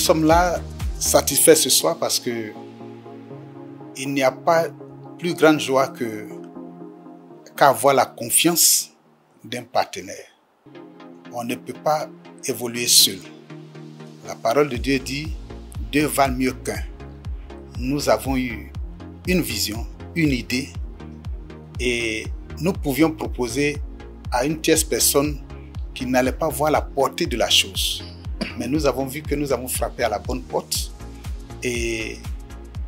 sommes là satisfaits ce soir parce que il n'y a pas plus grande joie qu'avoir la confiance d'un partenaire. On ne peut pas évoluer seul. La parole de Dieu dit « Deux valent mieux qu'un ». Nous avons eu une vision, une idée et nous pouvions proposer à une tierce personne qui n'allait pas voir la portée de la chose. Mais nous avons vu que nous avons frappé à la bonne porte et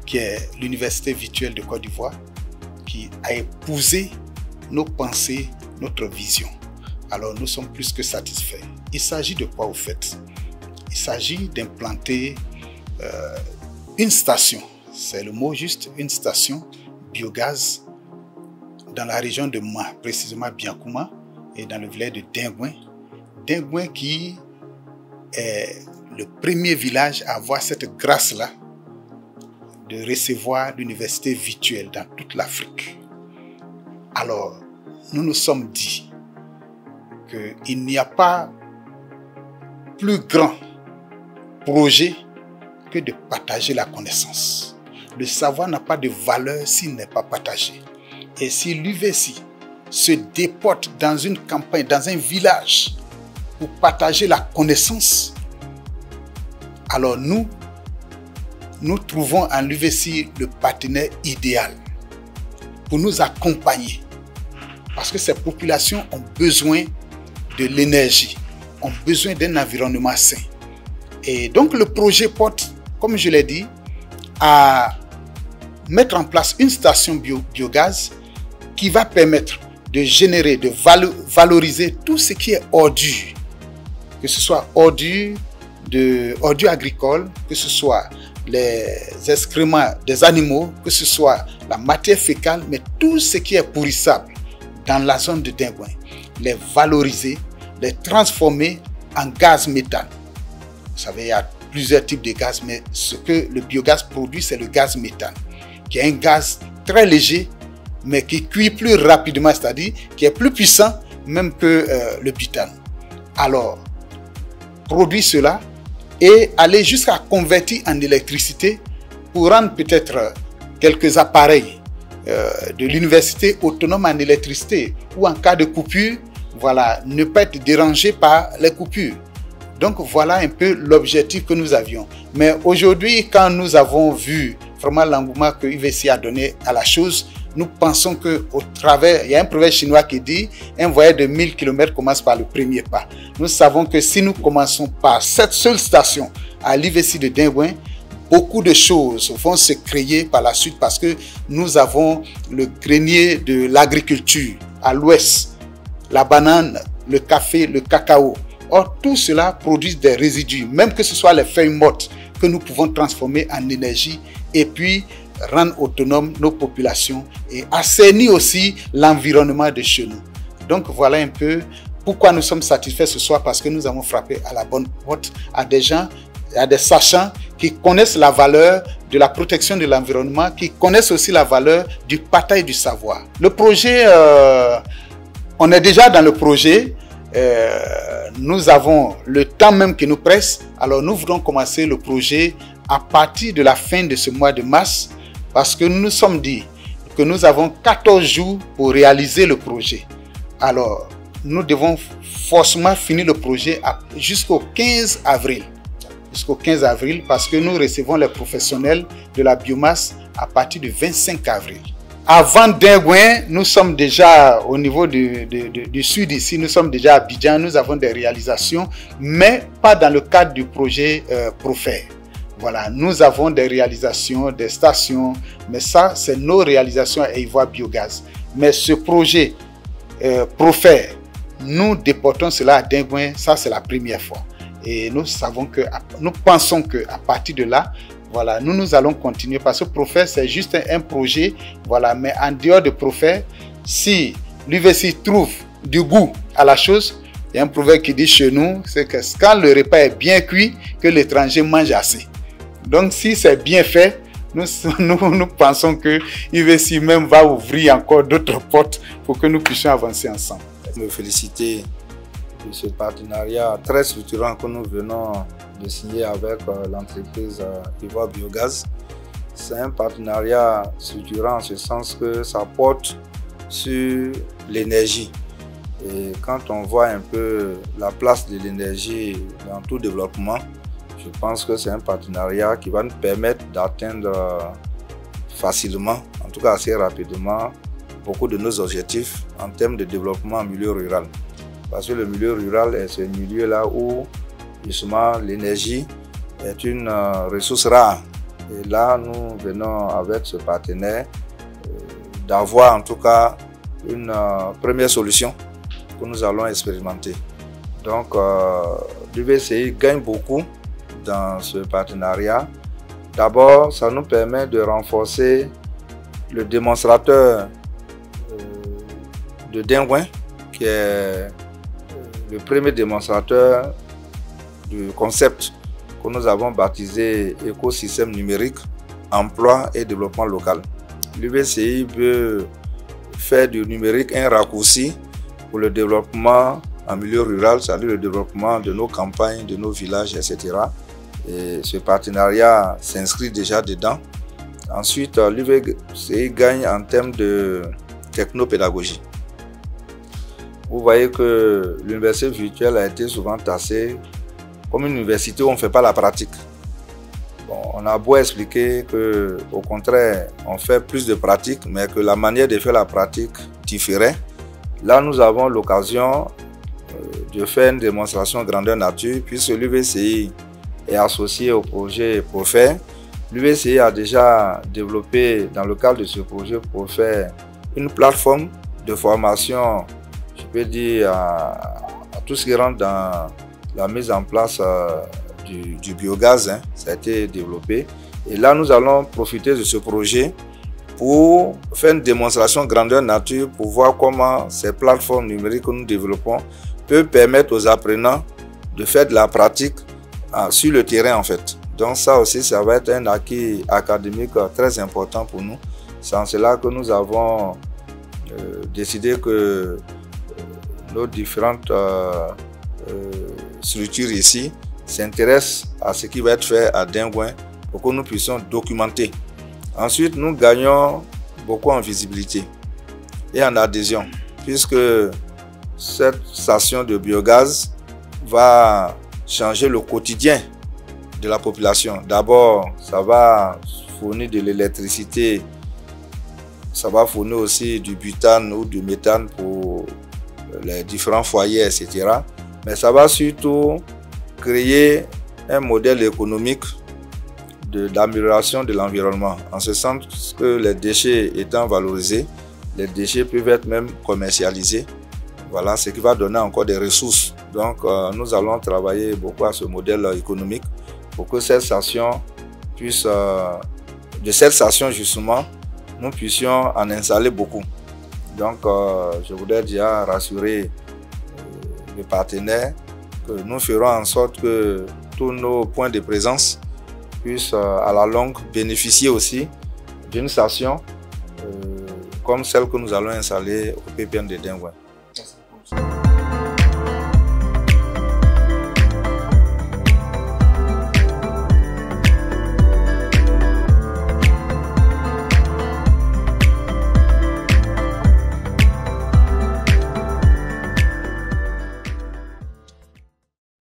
qui est l'Université virtuelle de Côte d'Ivoire qui a épousé nos pensées, notre vision. Alors nous sommes plus que satisfaits. Il s'agit de quoi au fait? Il s'agit d'implanter une station, c'est le mot juste, une station biogaz dans la région de Ma, précisément Biankouma, et dans le village de Dingouin. Dingouin qui est le premier village à avoir cette grâce-là de recevoir l'université virtuelle dans toute l'Afrique. Alors, nous nous sommes dit qu'il n'y a pas plus grand projet que de partager la connaissance. Le savoir n'a pas de valeur s'il n'est pas partagé. Et si l'UVC se déporte dans une campagne, dans un village, pour partager la connaissance, alors nous trouvons en l'UVC le partenaire idéal pour nous accompagner. Parce que ces populations ont besoin de l'énergie, ont besoin d'un environnement sain. Et donc le projet porte, comme je l'ai dit, à mettre en place une station biogaz qui va permettre de générer, de valoriser tout ce qui est ordure, que ce soit ordure agricole, que ce soit les excréments des animaux, que ce soit la matière fécale, mais tout ce qui est pourrissable dans la zone de Dingouin, les valoriser, les transformer en gaz méthane. Vous savez, il y a plusieurs types de gaz, mais ce que le biogaz produit, c'est le gaz méthane, qui est un gaz très léger, mais qui cuit plus rapidement, c'est-à-dire qui est plus puissant même que le butane. Alors, produire cela et aller jusqu'à convertir en électricité pour rendre peut-être quelques appareils de l'université autonomes en électricité ou en cas de coupure, voilà, ne pas être dérangé par les coupures. Donc voilà un peu l'objectif que nous avions. Mais aujourd'hui, quand nous avons vu vraiment l'engouement que UVC a donné à la chose, nous pensons qu'au travers, il y a un proverbe chinois qui dit « Un voyage de 1000 km commence par le premier pas ». Nous savons que si nous commençons par cette seule station à l'UVC de Dingouin, beaucoup de choses vont se créer par la suite parce que nous avons le grenier de l'agriculture à l'ouest, la banane, le café, le cacao. Or, tout cela produit des résidus, même que ce soit les feuilles mortes que nous pouvons transformer en énergie et puis rendre autonomes nos populations et assainir aussi l'environnement de chez nous. Donc voilà un peu pourquoi nous sommes satisfaits ce soir, parce que nous avons frappé à la bonne porte à des gens, à des sachants qui connaissent la valeur de la protection de l'environnement, qui connaissent aussi la valeur du partage du savoir. Le projet, on est déjà dans le projet. Nous avons le temps même qui nous presse, alors nous voulons commencer le projet à partir de la fin de ce mois de mars, parce que nous nous sommes dit que nous avons 14 jours pour réaliser le projet. Alors, nous devons forcément finir le projet jusqu'au 15 avril. Jusqu'au 15 avril, parce que nous recevons les professionnels de la biomasse à partir du 25 avril. Avant Dingouin, nous sommes déjà au niveau du sud ici, nous sommes déjà à Abidjan, nous avons des réalisations, mais pas dans le cadre du projet Profer. Voilà, nous avons des réalisations, des stations, mais ça, c'est nos réalisations à Ivoire Biogaz. Mais ce projet Profer, nous déportons cela à Dingouin, ça c'est la première fois. Et nous pensons qu'à partir de là, voilà, nous allons continuer parce que Profer, c'est juste un projet. Voilà, mais en dehors de Profer, si l'UVC trouve du goût à la chose, il y a un proverbe qui dit chez nous, c'est que quand le repas est bien cuit, que l'étranger mange assez. Donc, si c'est bien fait, nous pensons que l'UVC même va ouvrir encore d'autres portes pour que nous puissions avancer ensemble. Me féliciter de ce partenariat très structurant que nous venons de signer avec l'entreprise Ivoire Biogaz. C'est un partenariat structurant en ce sens que ça porte sur l'énergie. Et quand on voit un peu la place de l'énergie dans tout développement, je pense que c'est un partenariat qui va nous permettre d'atteindre facilement, en tout cas assez rapidement, beaucoup de nos objectifs en termes de développement en milieu rural. Parce que le milieu rural est ce milieu-là où justement l'énergie est une ressource rare. Et là, nous venons avec ce partenaire d'avoir en tout cas une première solution que nous allons expérimenter. Donc, l'UVCI gagne beaucoup dans ce partenariat. D'abord, ça nous permet de renforcer le démonstrateur de Dingouin, qui est le premier démonstrateur du concept que nous avons baptisé écosystème numérique, emploi et développement local. L'UVCI veut faire du numérique un raccourci pour le développement en milieu rural, c'est-à-dire le développement de nos campagnes, de nos villages, etc. Et ce partenariat s'inscrit déjà dedans. Ensuite, l'UVCI gagne en termes de technopédagogie. Vous voyez que l'université virtuelle a été souvent tassée comme une université où on ne fait pas la pratique. Bon, on a beau expliquer qu'au contraire, on fait plus de pratique, mais que la manière de faire la pratique différait. Là, nous avons l'occasion de faire une démonstration grandeur nature, puisque l'UVCI est associé au projet Profer. L'UVCI a déjà développé, dans le cadre de ce projet Profer, une plateforme de formation, je peux dire, à tout ce qui rentre dans la mise en place du biogaz. Ça a été développé. Et là, nous allons profiter de ce projet pour faire une démonstration grandeur nature pour voir comment ces plateformes numériques que nous développons peuvent permettre aux apprenants de faire de la pratique sur le terrain en fait. Donc ça aussi, ça va être un acquis académique très important pour nous. C'est en cela que nous avons décidé que nos différentes structures ici s'intéressent à ce qui va être fait à Dingouin pour que nous puissions documenter. Ensuite, nous gagnons beaucoup en visibilité et en adhésion, puisque cette station de biogaz va changer le quotidien de la population. D'abord, ça va fournir de l'électricité, ça va fournir aussi du butane ou du méthane pour les différents foyers, etc. Mais ça va surtout créer un modèle économique d'amélioration de l'environnement, en ce sens que les déchets étant valorisés, les déchets peuvent être même commercialisés. Voilà, ce qui va donner encore des ressources. Donc, nous allons travailler beaucoup à ce modèle économique pour que cette station puisse, de cette station justement, nous puissions en installer beaucoup. Donc, je voudrais déjà rassurer les partenaires que nous ferons en sorte que tous nos points de présence puissent à la longue bénéficier aussi d'une station comme celle que nous allons installer au PPN de Dingouin.